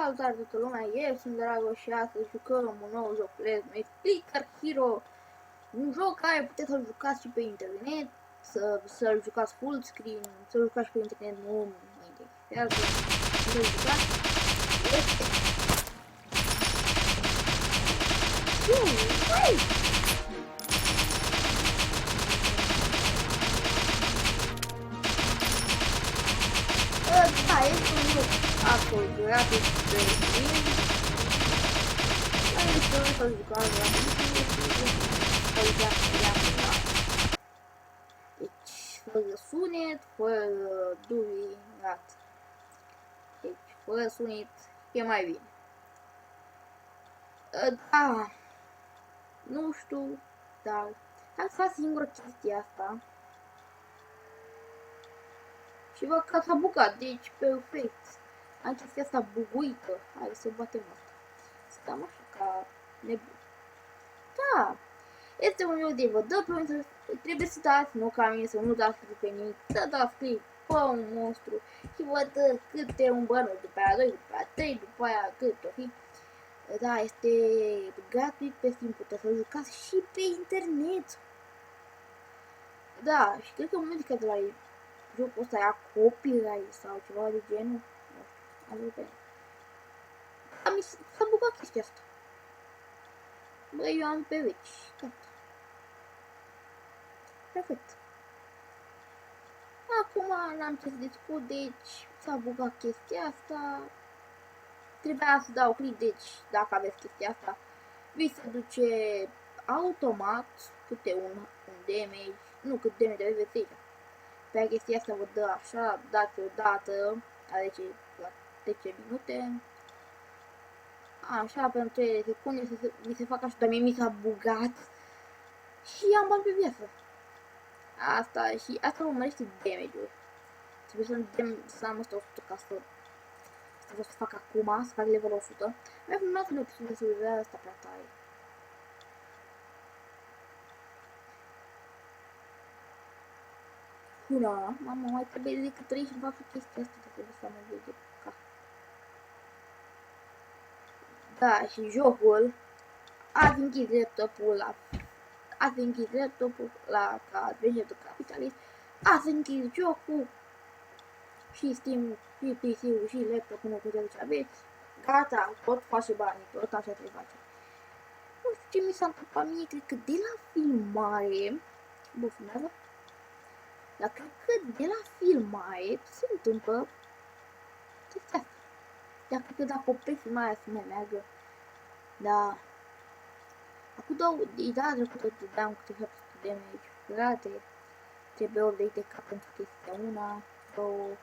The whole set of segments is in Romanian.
Salutare toată lumea, eu sunt Dragoș și astăzi jucăm un nou joc numit Clicker Hero. Un joc care puteți să-l jucați și pe internet, să-l jucați full screen, să-l jucați și pe internet, nu mă interesează, să-l jucați. Da, este un joc acolo, gratis pe Steam. Dar este un să-l jucați Deci, fără sunet, fără dubiat. Deci, fără sunet e mai bine. Da, nu știu, dar am să fac singură chestia asta. Și văd că s-a bucat, deci perfect. Am chestia asta buguită. Hai să batem asta. Stăm așa ca nebun. Da, este un joc de vădă, trebuie să dați, nu ca mine, să nu dați click pe nimic, să dați click pe un monstru și vă dă câte un bănuț, după aia 2, după aia 3, după aia cât o fi. Da, este gratuit pe Steam, puteți să jucați și pe internet. Da, și cred că muzica de la jocul ăsta ia copyright sau ceva de genul. Nu știu, am văzut. Mi s-a bucat chestia asta. Băi, eu am pe veci. Gata. Perfect. Acum n-am ce să discut, deci s-a bucat chestia asta. Trebuia să dau click, deci dacă aveți chestia asta, vi se duce automat câte un damage, nu cât damage aveți aici. Pe chestia asta vă dă așa, dați o dată, la 10 minute. Așa, pentru 3 secunde vi se fac așa, dar mie mi s-a bugat și am bani pe viață. Asta și asta mă mărește damage-ul. Trebuie să am asta 100 ca să vreau să fac acum, să fac level 100. Mai filmat un episod de survivare asta prea tare. Hula, mamă, mai trebuie decât 3 și fac chestia asta, trebuie să mă vede ca. Da, și jocul ați închis laptopul la ca degetul capitalist, ați închis jocul și Steam, și PC-ul, și laptopul, nu puteți ce aveți, gata, tot face bani, tot așa trebuie face. Nu știu ce mi s-a întâmplat mie, cred că de la filmare, bă, filmează? Dar cred că de la filmare se întâmplă chestia asta. Dar cred că dacă opresc filmarea să mai meargă, da. Acum data trecută dădeam câte 700 de damage, frate. Trebuie 8 de cap pentru chestia 1, 2.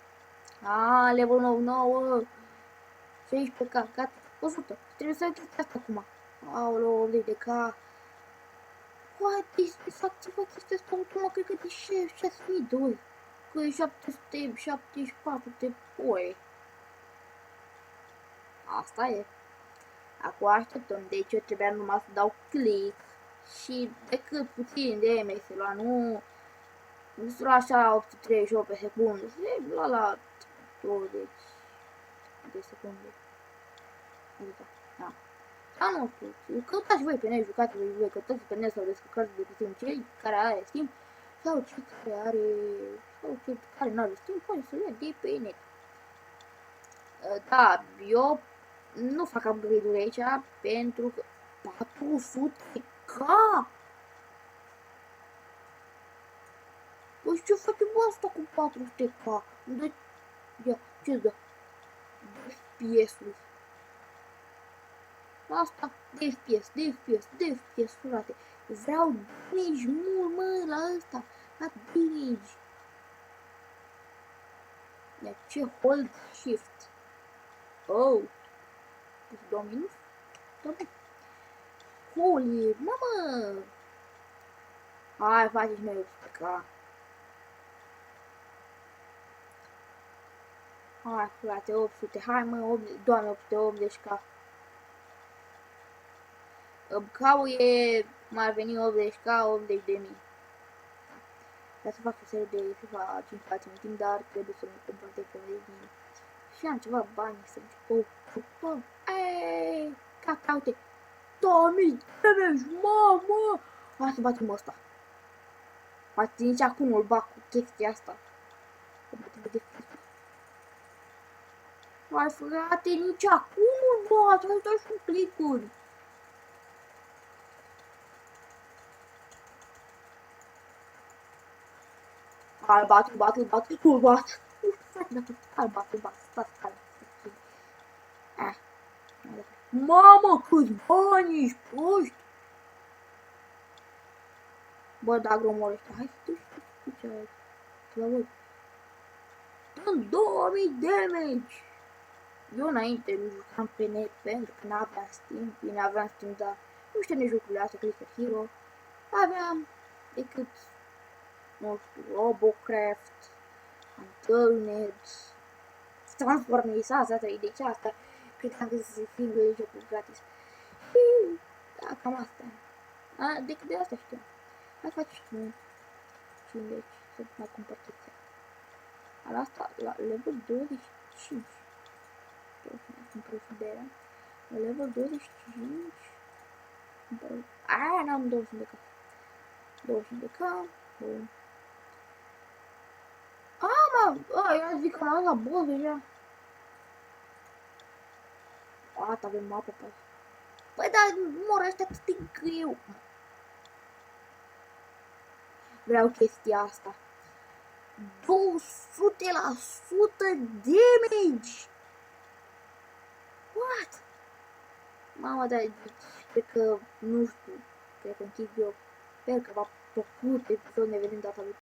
Level 99, 16 cap, gata, 100. Trebuie să iau chestia asta acum. Aoleu, 8 de cap. Poate s-a activat chestia asta automat, cred că de 6.002. Că e 774 de ore. Asta e. Acum așteptăm, deci eu trebuia numai să dau click și decât puțin de MX se lua, nu se lua așa 838 pe secundă, se lua la 20 de secunde. Adică, da. Sau nu știu, căutați voi pe net, jucați voi, căutați pe net sau descărcați de pe Steam cei care are Steam sau cei care are, sau cei care nu are Steam, poate să le de pe net. Da, eu nu fac upgrade-uri aici pentru că 400k! Păi ce face bă asta cu 400k? Dă, ia, ce-ți dă? 2 FPS-uri. Asta, de FPS, frate. Vreau damage mult, mă, la ăsta, la damage. Ia, ce hold shift? Oh! 2 minus? Doamne. Holy, mamă! Hai, faceți mai explica. Hai, frate, 800, hai mă, doamne, 880k. Cau e, m-ar veni 80k, 80 de mii. Vreau să fac o serie de FIFA 5 în timp, dar trebuie să-mi cumpăr de pe din. Și și am ceva bani să-mi ocupăm. Eee, caca, uite, 2000 damage, mamă! Hai să batem ăsta. Poate nici acum nu-l bag cu chestia asta. Hai frate, nici acum nu-l bag, asta și un clicuri. Al bat, nu bat. Al bat, stați calm. Mamă, câți bani ești proști! Bă, da, gromul ăsta, hai să te știi ce la voi. Dăm 2000 damage! Eu înainte nu jucam pe net pentru că n-aveam Steam. Bine, aveam Steam, dar nu știu de jocurile astea, Clicker Hero. Aveam decât, nu știu, Robocraft, Untold, Transformizați, asta e de ce asta. Cred că am găsit singurele jocuri gratis. Și, da, cam asta. Decât de asta știu. Hai faci 50 să mai cumpăr chestia. La asta, la level 25. Cumpăr și berea. La level 25. Aia n-am 200 de cap. 200 de cap. Bun. Eu zic că am la boss deja. Gata, avem mapă pe asta. Păi, dar mor ăștia cât de greu. Vreau chestia asta. 200% damage! What? Mama, dar cred că, nu știu, cred că închid eu. Sper că v-a plăcut episodul, ne vedem data viitoare.